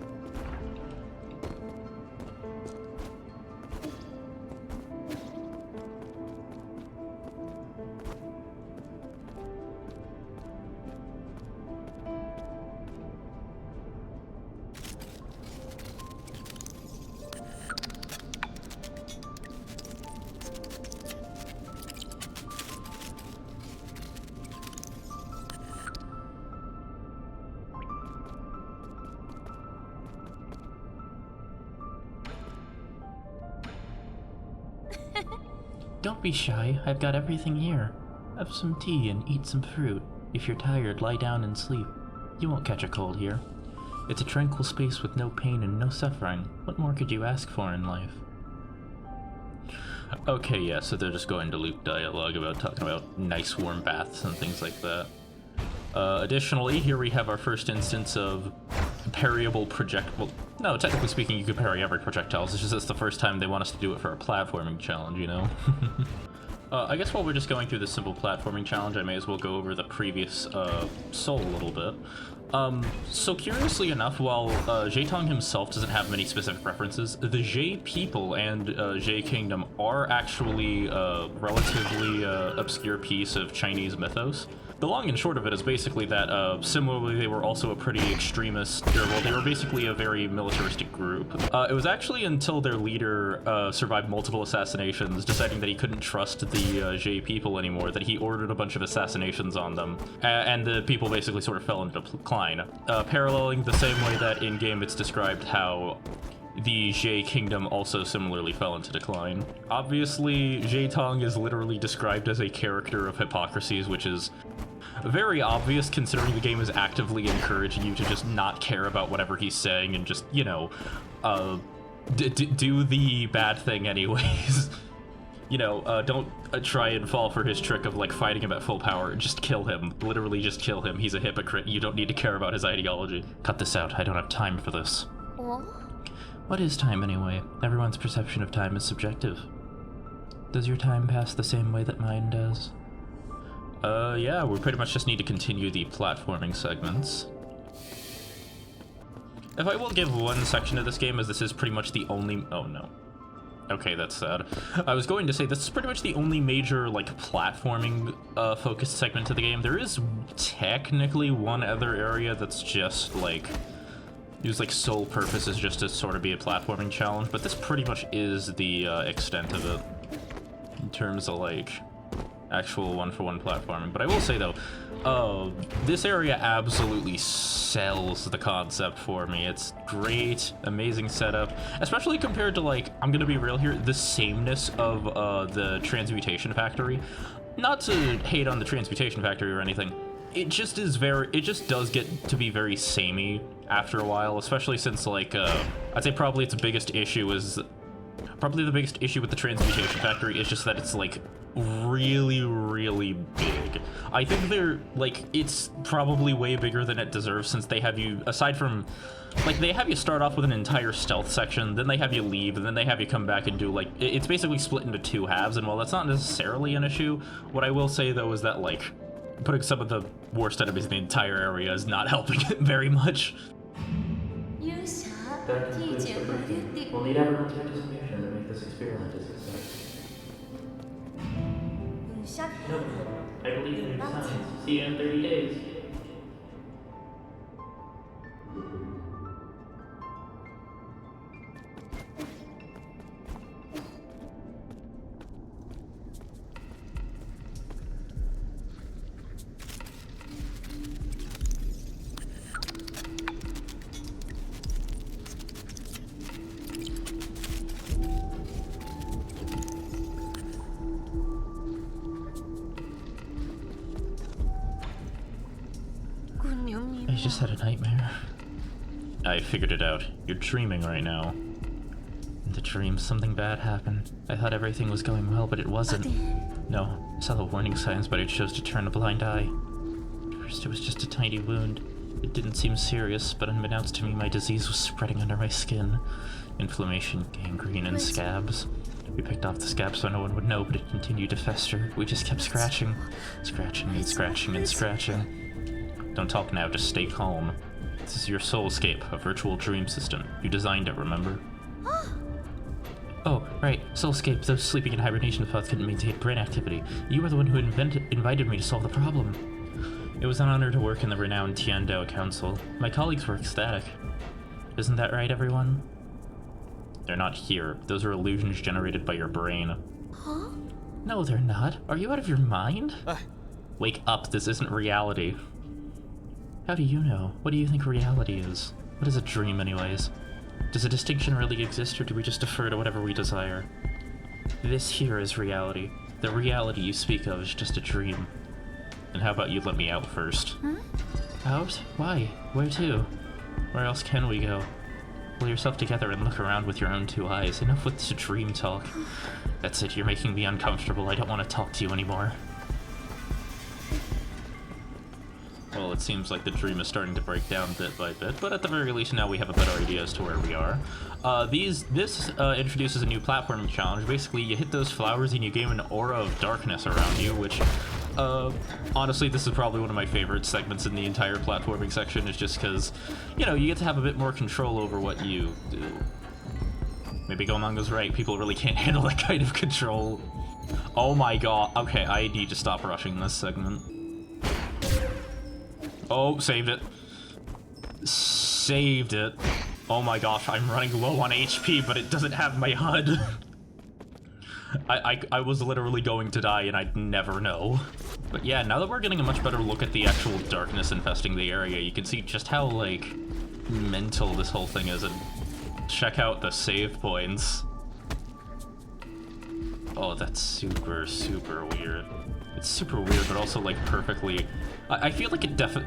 Don't be shy, I've got everything here. Have some tea and eat some fruit. If you're tired, lie down and sleep. You won't catch a cold here. It's a tranquil space with no pain and no suffering. What more could you ask for in life? Okay, yeah, so they're just going to loop dialogue about talking about nice warm baths and things like that. Additionally, here we have our first instance of parryable well, no, technically speaking, you could parry every projectiles. It's just it's the first time they want us to do it for a platforming challenge, you know? I guess while we're just going through this simple platforming challenge, I may as well go over the previous Soul a little bit. So curiously enough, while Zhetong himself doesn't have many specific references, the Zhe people and Zhe Kingdom are actually a relatively obscure piece of Chinese mythos. The long and short of it is basically that, similarly, they were also a pretty extremist, well, they were basically a very militaristic group. It was actually until their leader survived multiple assassinations, deciding that he couldn't trust the Zhe people anymore, that he ordered a bunch of assassinations on them, and the people basically sort of fell into decline. Paralleling the same way that in-game it's described how the Zhe Kingdom also similarly fell into decline. Obviously, Zhetong is literally described as a character of hypocrisies, which is very obvious considering the game is actively encouraging you to just not care about whatever he's saying and just, you know, do the bad thing anyways. You know, don't try and fall for his trick of, like, fighting him at full power. Just kill him. Literally just kill him. He's a hypocrite. You don't need to care about his ideology. Cut this out. I don't have time for this. What is time anyway? Everyone's perception of time is subjective. Does your time pass the same way that mine does? Yeah, we pretty much just need to continue the platforming segments. If I will give one section of this game, as this is pretty much the only— oh no. Okay, that's sad. I was going to say, this is pretty much the only major, like, platforming, focused segment of the game. There is technically one other area that's just, like, whose, like, sole purpose is just to sort of be a platforming challenge, but this pretty much is the, extent of it, in terms of, like, actual one-for-one platforming. But I will say, though, this area absolutely sells the concept for me. It's great, amazing setup, especially compared to, like, I'm gonna be real here, the sameness of the Transmutation Factory. Not to hate on the Transmutation Factory or anything, it just is very, it just does get to be very samey after a while, especially since, like, I'd say probably its biggest issue is, probably the biggest issue with the Transmutation Factory is just that it's, like, really, really big. I think they're, like, it's probably way bigger than it deserves, since they have you, aside from, like, they have you start off with an entire stealth section, then they have you leave, and then they have you come back and do, like, it's basically split into two halves, and while that's not necessarily an issue, what I will say, though, is that, like, putting some of the worst enemies in the entire area is not helping it very much. That concludes the briefing. We'll need everyone's participation to make this experiment a success. No, I believe in your science. See you in 30 days. I just had a nightmare. I figured it out. You're dreaming right now. In the dream, something bad happened. I thought everything was going well, but it wasn't. No, I saw the warning signs, but I chose to turn a blind eye. At first, it was just a tiny wound. It didn't seem serious, but unbeknownst to me, my disease was spreading under my skin. Inflammation, gangrene, and scabs. We picked off the scabs so no one would know, but it continued to fester. We just kept scratching. Scratching and scratching and scratching. Don't talk now, just stay calm. This is your soulscape, a virtual dream system. You designed it, remember? Oh, right. Soulscape, those sleeping in hibernation thoughts couldn't maintain brain activity. You were the one who invited me to solve the problem. It was an honor to work in the renowned Tiandao Council. My colleagues were ecstatic. Isn't that right, everyone? They're not here. Those are illusions generated by your brain. Huh? No, they're not. Are you out of your mind? Wake up, this isn't reality. How do you know? What do you think reality is? What is a dream, anyways? Does a distinction really exist, or do we just defer to whatever we desire? This here is reality. The reality you speak of is just a dream. And how about you let me out first? Huh? Out? Why? Where to? Where else can we go? Pull yourself together and look around with your own two eyes. Enough with the dream talk. That's it, you're making me uncomfortable. I don't want to talk to you anymore. Well, it seems like the dream is starting to break down bit by bit, but at the very least now we have a better idea as to where we are. This introduces a new platforming challenge. Basically, you hit those flowers and you gain an aura of darkness around you, which, honestly, this is probably one of my favorite segments in the entire platforming section, is just because, you know, you get to have a bit more control over what you do. Maybe Gomanga's right, people really can't handle that kind of control. Oh my god, okay, I need to stop rushing this segment. Oh, saved it. Saved it. Oh my gosh, I'm running low on HP, but it doesn't have my HUD. I was literally going to die, and I'd never know. But yeah, now that we're getting a much better look at the actual darkness infesting the area, you can see just how, like, mental this whole thing is, and check out the save points. Oh, that's super, super weird. It's super weird, but also, like, perfectly... I feel like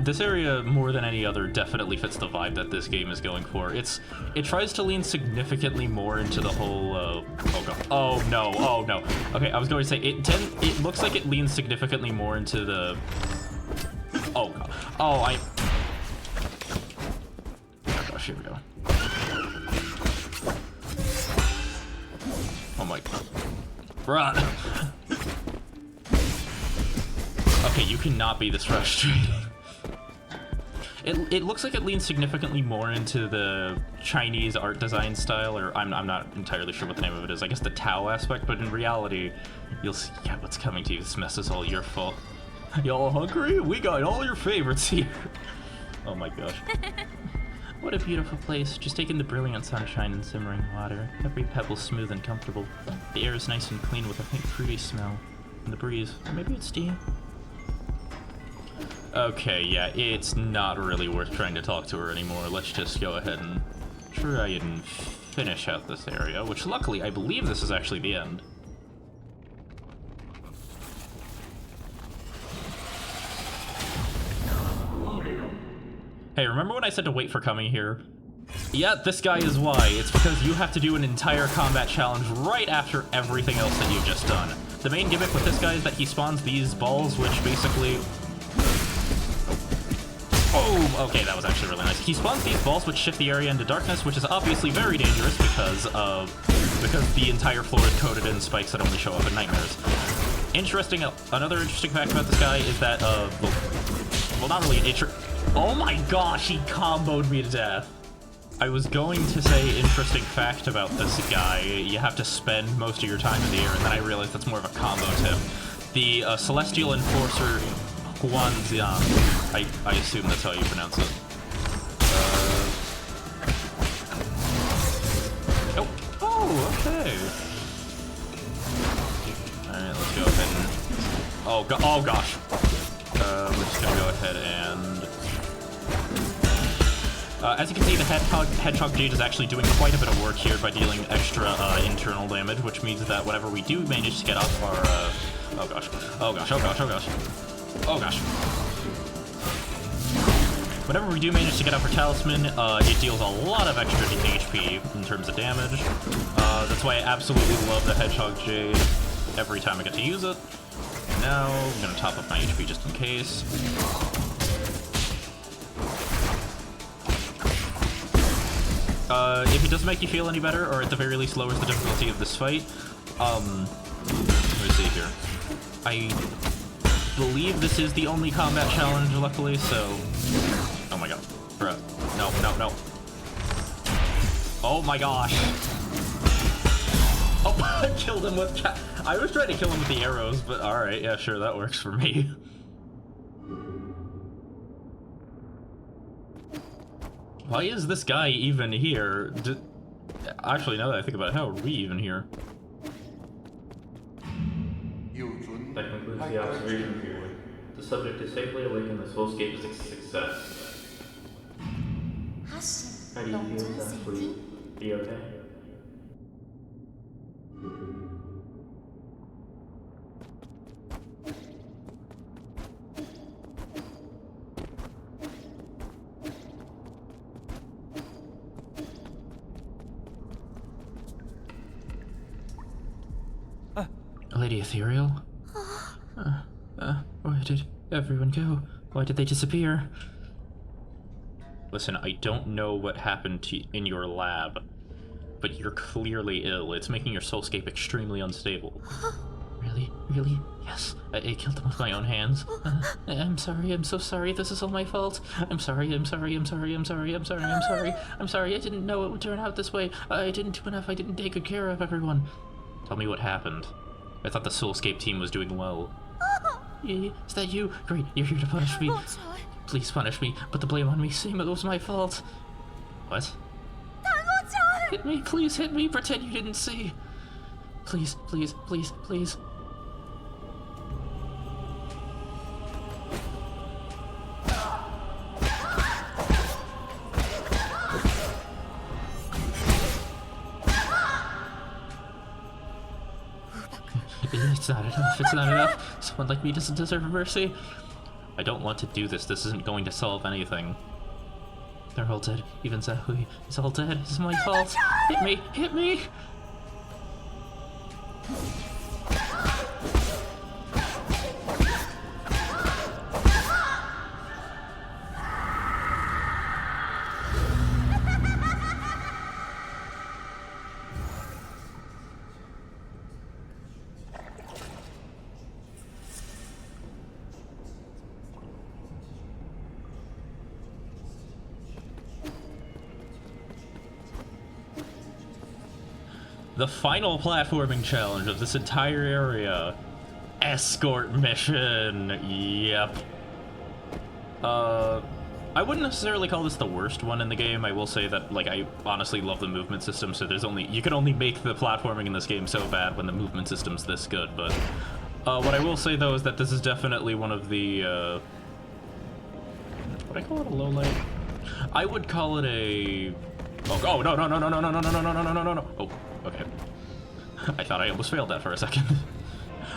this area, more than any other, definitely fits the vibe that this game is going for. It tries to lean significantly more into the whole, oh god. Oh no, oh no. Okay, I was going to say, it looks like it leans significantly more into the... Oh god. Oh, oh gosh, here we go. Oh my god. Bruh. Okay, you cannot be this frustrating. It looks like it leans significantly more into the Chinese art design style, or I'm not entirely sure what the name of it is. I guess the Tao aspect, but in reality, you'll see, yeah, what's coming to you. This mess is all your fault. Y'all hungry? We got all your favorites here. Oh my gosh. What a beautiful place, just taking the brilliant sunshine and simmering water. Every pebble smooth and comfortable. The air is nice and clean with a faint fruity smell. And the breeze, or maybe it's tea. Okay, yeah, it's not really worth trying to talk to her anymore. Let's just go ahead and try and finish out this area, which luckily, I believe this is actually the end. Hey, remember when I said to wait for coming here? Yeah, this guy is why. It's because you have to do an entire combat challenge right after everything else that you've just done. The main gimmick with this guy is that he spawns these balls, which basically... Oh, okay, that was actually really nice. He spawns these balls which shift the area into darkness, which is obviously very dangerous because the entire floor is coated in spikes that only show up in nightmares. Another interesting fact about this guy is that, well, not really oh my gosh, he comboed me to death. I was going to say interesting fact about this guy. You have to spend most of your time in the air, and then I realized that's more of a combo tip. The Celestial Enforcer Huanzian, I assume that's how you pronounce it. Oh, okay. Alright, let's go ahead and... Oh gosh. We're just gonna go ahead and... as you can see, the Hedgehog Jade is actually doing quite a bit of work here by dealing extra internal damage, which means that whenever we do manage to get off our... oh gosh. Oh gosh, oh gosh, oh gosh. Oh gosh. Whenever we do manage to get up our Talisman, it deals a lot of extra HP in terms of damage. That's why I absolutely love the Hedgehog Jade every time I get to use it. Now, I'm gonna top up my HP just in case. If it doesn't make you feel any better, or at the very least lowers the difficulty of this fight, let me see here. I believe this is the only combat challenge, luckily, so... Oh my god. Bruh. No, no, no. Oh my gosh. Oh, I killed him with I was trying to kill him with the arrows, but alright, yeah, sure, that works for me. Why is this guy even here? Actually, now that I think about it, how are we even here? That concludes the observation period. The subject is safely awake and the soulscape is a success. How do you feel, Sasui? Are you okay? Lady Ethereal? Where did everyone go? Why did they disappear? Listen, I don't know what happened in your lab, but you're clearly ill. It's making your soulscape extremely unstable. Really? Really? Yes. I killed them with my own hands. I'm sorry, I'm so sorry. This is all my fault. I'm sorry, I'm sorry, I'm sorry, I'm sorry, I'm sorry, I'm sorry. I'm sorry, I didn't know it would turn out this way. I didn't do enough. I didn't take good care of everyone. Tell me what happened. I thought the soulscape team was doing well. Is that you? Great, you're here to punish me. Please punish me. Put the blame on me. Say it was my fault. What? Hit me, please hit me. Pretend you didn't see. Please, please, please, please. It's not enough, it's not enough. Someone like me doesn't deserve mercy. I don't want to do this. This isn't going to solve anything. They're all dead. Even Zahui is all dead. It's my fault. Hit me! Hit me! The final platforming challenge of this entire area. Escort mission. Yep. I wouldn't necessarily call this the worst one in the game. I will say that, like, I honestly love the movement system, so you can only make the platforming in this game so bad when the movement system's this good, but... what I will say, though, is that this is definitely one of the, would I call it a low light? I would call it a... Oh, no, no, no, no, no, no, no, no, no, no, no, no, no, no, no. Oh, okay. I thought I almost failed that for a second.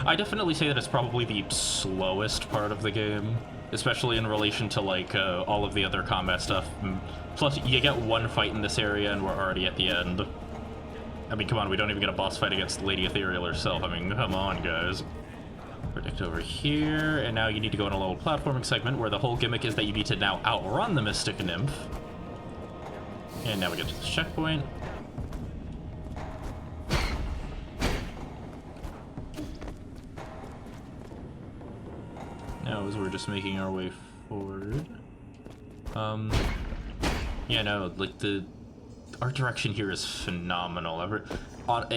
I definitely say that it's probably the slowest part of the game, especially in relation to, like, all of the other combat stuff. Plus, you get one fight in this area and we're already at the end. I mean, come on, we don't even get a boss fight against Lady Ethereal herself. I mean, come on, guys. Predict over here, and now you need to go in a little platforming segment where the whole gimmick is that you need to now outrun the Mystic Nymph. And now we get to the checkpoint. Now, as we're just making our way forward. Yeah, no, like, the art direction here is phenomenal.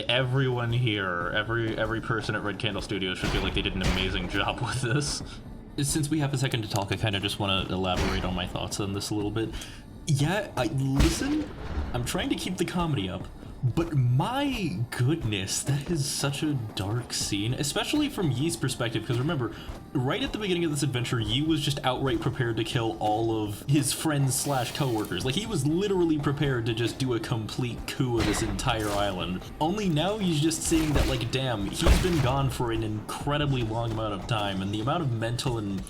Everyone here, every person at Red Candle Studios should feel like they did an amazing job with this. Since we have a second to talk, I kind of just want to elaborate on my thoughts on this a little bit. Yeah, listen, I'm trying to keep the comedy up, but my goodness, that is such a dark scene, especially from Yi's perspective, because remember, right at the beginning of this adventure, Yi was just outright prepared to kill all of his friends slash co-workers. Like, he was literally prepared to just do a complete coup of this entire island. Only now he's just seeing that, like, damn, he's been gone for an incredibly long amount of time, and the amount of mental and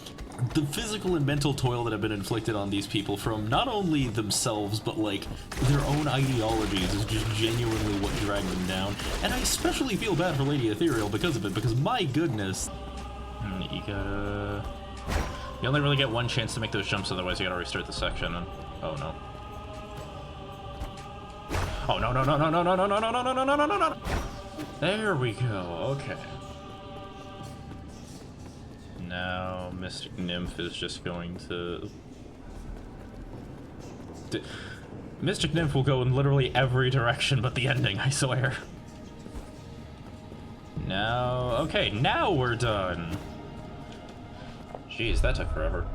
the physical and mental toil that have been inflicted on these people from not only themselves, but, like, their own ideologies is just genuinely what dragged them down. And I especially feel bad for Lady Ethereal because of it, because my goodness. You gotta... You only really get one chance to make those jumps, otherwise you gotta restart the section. And... Oh no. Oh no, no, no, no, no, no, no, no, no, no, no, no, no, no, no! There we go, okay. Now, Mystic Nymph is just going to... Mystic Nymph will go in literally every direction but the ending, I swear. Now... Okay, now we're done! Jeez, that took forever.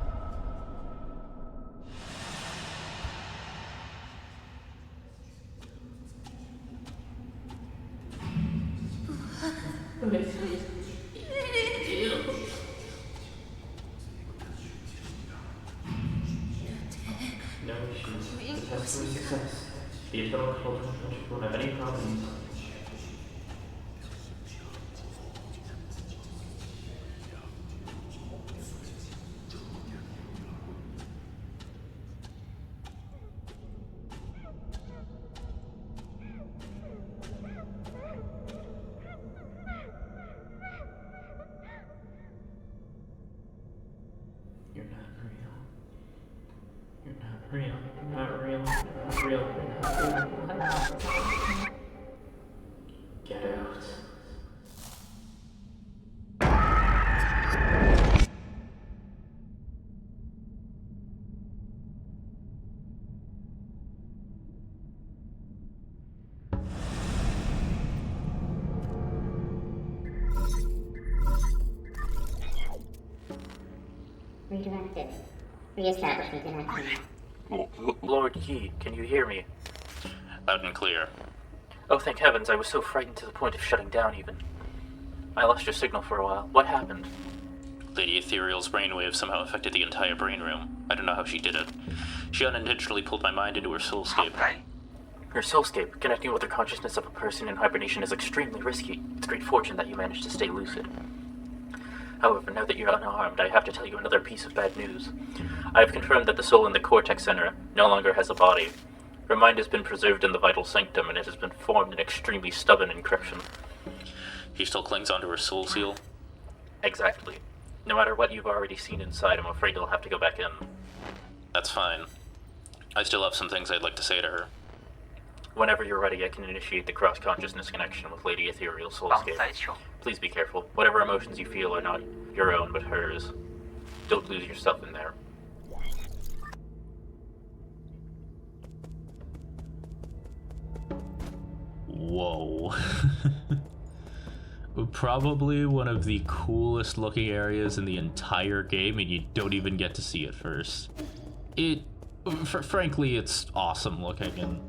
No issues. The test was a success. The internal control won't have any problems. You're not real. You're not real. You're not real. You're not real. You're not real. Get out. Redirected. Reestablishing connection. Lord Yi, can you hear me? Loud and clear. Oh, thank heavens, I was so frightened to the point of shutting down even. I lost your signal for a while. What happened? Lady Ethereal's brainwave somehow affected the entire brain room. I don't know how she did it. She unintentionally pulled my mind into her soulscape. Her soulscape, connecting with the consciousness of a person in hibernation, is extremely risky. It's great fortune that you managed to stay lucid. However, now that you're unharmed, I have to tell you another piece of bad news. I have confirmed that the soul in the Cortex Center no longer has a body. Her mind has been preserved in the vital sanctum, and it has been formed in extremely stubborn encryption. She still clings onto her soul seal? Exactly. No matter what you've already seen inside, I'm afraid you'll have to go back in. That's fine. I still have some things I'd like to say to her. Whenever you're ready, I can initiate the cross-consciousness connection with Lady Ethereal's soulscape. Please be careful. Whatever emotions you feel are not your own, but hers. Don't lose yourself in there. Whoa. Probably one of the coolest looking areas in the entire game, and you don't even get to see it first. Frankly, it's awesome looking, and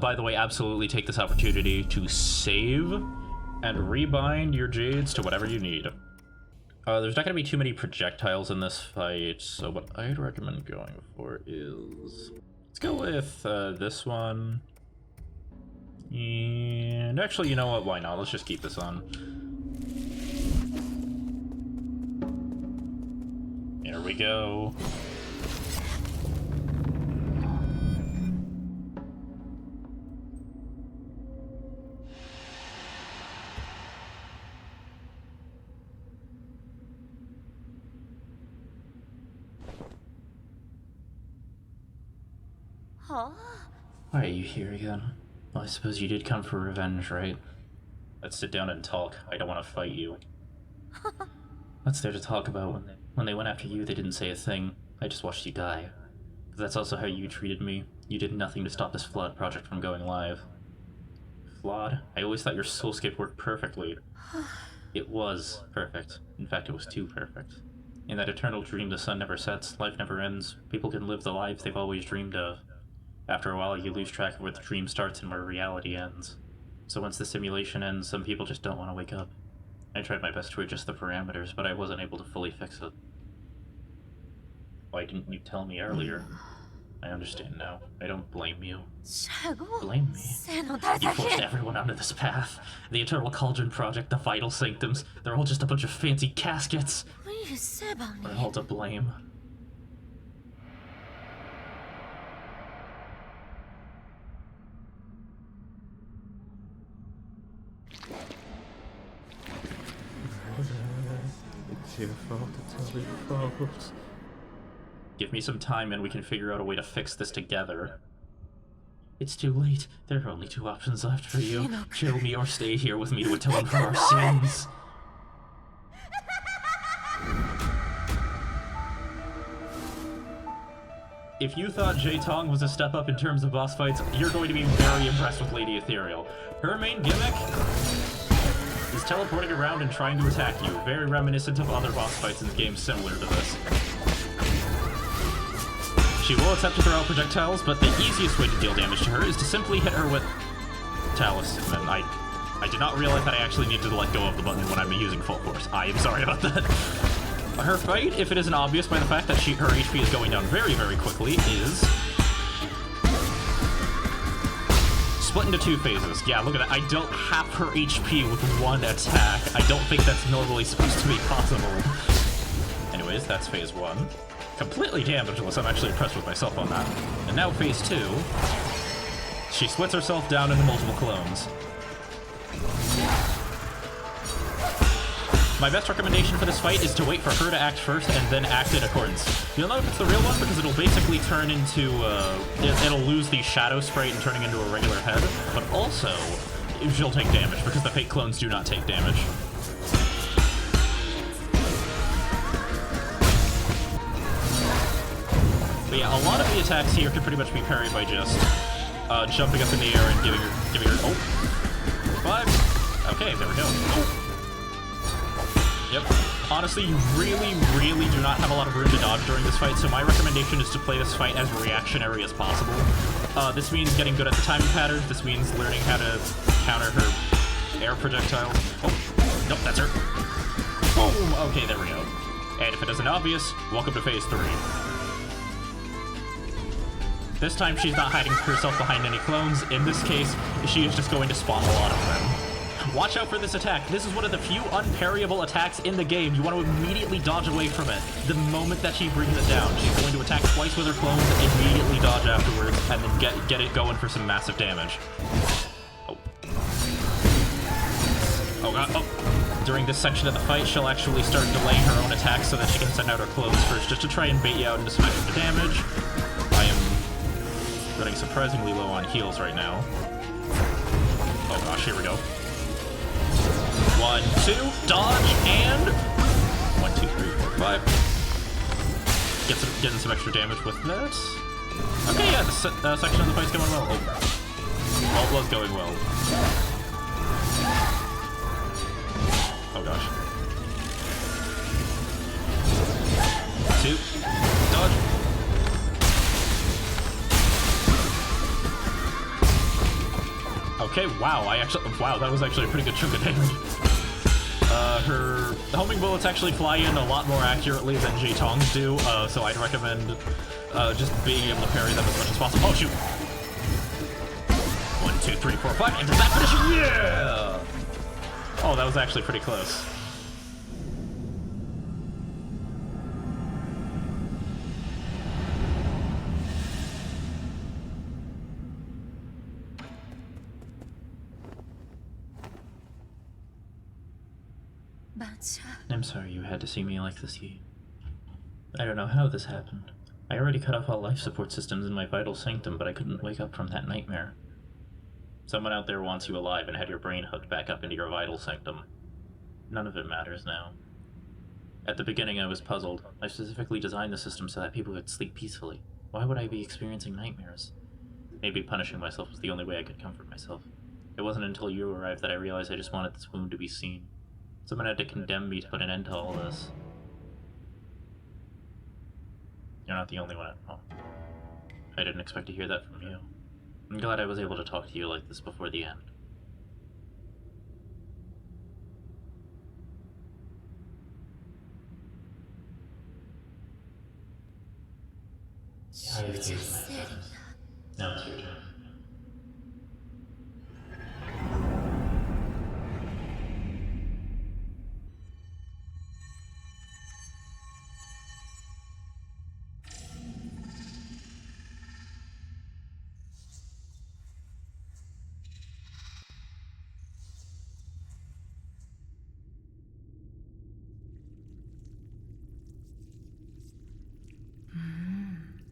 by the way, absolutely take this opportunity to save and rebind your jades to whatever you need. There's not going to be too many projectiles in this fight, so what I'd recommend going for is... Let's go with this one. And actually, you know what? Why not? Let's just keep this on. we go. Why are you here again? Well, I suppose you did come for revenge, right? Let's sit down and talk. I don't want to fight you. What's there to talk about? When they went after you, they didn't say a thing. I just watched you die. But that's also how you treated me. You did nothing to stop this Flood project from going live. Flawed? I always thought your soulscape worked perfectly. It was perfect. In fact, it was too perfect. In that eternal dream, the sun never sets, life never ends. People can live the lives they've always dreamed of. After a while, you lose track of where the dream starts and where reality ends. So once the simulation ends, some people just don't want to wake up. I tried my best to adjust the parameters, but I wasn't able to fully fix it. Why didn't you tell me earlier? I understand now. I don't blame you. Blame me? You forced everyone onto this path. The Eternal Cauldron Project, the Vital Sanctums, they're all just a bunch of fancy caskets. We're all to blame. It's your fault, it's all your fault. Give me some time and we can figure out a way to fix this together. It's too late. There are only two options left for you. Kill me or stay here with me to atone for our sins. If you thought Jay Tong was a step up in terms of boss fights, you're going to be very impressed with Lady Ethereal. Her main gimmick is teleporting around and trying to attack you, very reminiscent of other boss fights in games similar to this. She will attempt to throw out projectiles, but the easiest way to deal damage to her is to simply hit her with Talisman. I did not realize that I actually needed to let go of the button when I'm using full force. I am sorry about that. Her fight, if it isn't obvious by the fact that her HP is going down very, very quickly, is split into two phases. Yeah, look at that. I don't half her HP with one attack. I don't think that's normally supposed to be possible. Anyways, that's phase one. Completely damageless. I'm actually impressed with myself on that. And now phase two. She splits herself down into multiple clones. My best recommendation for this fight is to wait for her to act first and then act in accordance. You'll know if it's the real one because it'll basically turn into, it'll lose the shadow sprite and turning into a regular head, but also, she'll take damage because the fake clones do not take damage. But yeah, a lot of the attacks here can pretty much be parried by just jumping up in the air and giving her, oh, 5. Okay, there we go. Oh. Yep. Honestly, you really, really do not have a lot of room to dodge during this fight, so my recommendation is to play this fight as reactionary as possible. This means getting good at the timing patterns, this means learning how to counter her air projectiles. Oh, nope, that's her. Boom! Okay, there we go. And if it isn't obvious, welcome to phase 3. This time she's not hiding herself behind any clones. In this case, she is just going to spawn a lot of them. Watch out for this attack. This is one of the few unparryable attacks in the game. You want to immediately dodge away from it the moment that she brings it down. She's going to attack twice with her clones, immediately dodge afterwards, and then get it going for some massive damage. Oh. Oh god, oh. During this section of the fight, she'll actually start delaying her own attacks so that she can send out her clones first, just to try and bait you out into some extra damage. I am running surprisingly low on heals right now. Oh gosh, here we go. 1, 2, dodge, and 1, 2, 3, 4, 5. Getting some extra damage with that. Okay, yeah, the section of the fight's going well. Oh, it was going well. Oh gosh. 2, dodge. Okay, wow, wow, that was actually a pretty good chunk of damage. Her homing bullets actually fly in a lot more accurately than Jay Tong's do, so I'd recommend just being able to parry them as much as possible. Oh, shoot! 1, 2, 3, 4, 5, and does that finish it? Yeah! Oh, that was actually pretty close. I'm sorry you had to see me like this, Yi. I don't know how this happened. I already cut off all life support systems in my vital sanctum, but I couldn't wake up from that nightmare. Someone out there wants you alive and had your brain hooked back up into your vital sanctum. None of it matters now. At the beginning I was puzzled. I specifically designed the system so that people could sleep peacefully. Why would I be experiencing nightmares? Maybe punishing myself was the only way I could comfort myself. It wasn't until you arrived that I realized I just wanted this wound to be seen. Someone had to condemn me to put an end to all this. You're not the only one at home. I didn't expect to hear that from you. I'm glad I was able to talk to you like this before the end. How are you feeling, my friends? Now it's your turn.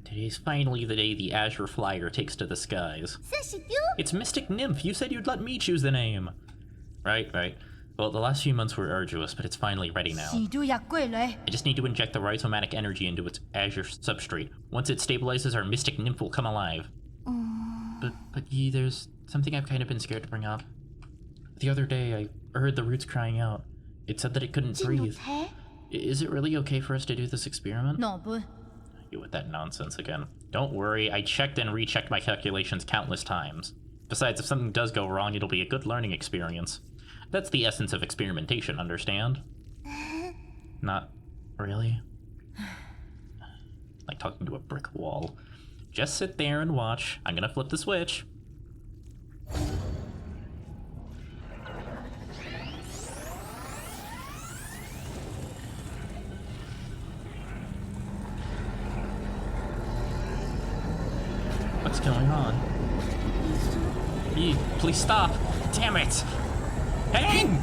Today's finally the day the Azure Flyer takes to the skies. It's Mystic Nymph! You said you'd let me choose the name! Right. Well, the last few months were arduous, but it's finally ready now. I just need to inject the rhizomatic energy into its Azure substrate. Once it stabilizes, our Mystic Nymph will come alive. But Yi, there's something I've kind of been scared to bring up. The other day, I heard the roots crying out. It said that it couldn't breathe. Is it really okay for us to do this experiment? You with that nonsense again. Don't worry, I checked and rechecked my calculations countless times. Besides, if something does go wrong, it'll be a good learning experience. That's the essence of experimentation, understand? Not really. Like talking to a brick wall. Just sit there and watch. I'm gonna flip the switch. What's going on? Yi, please stop! Damn it! Hang!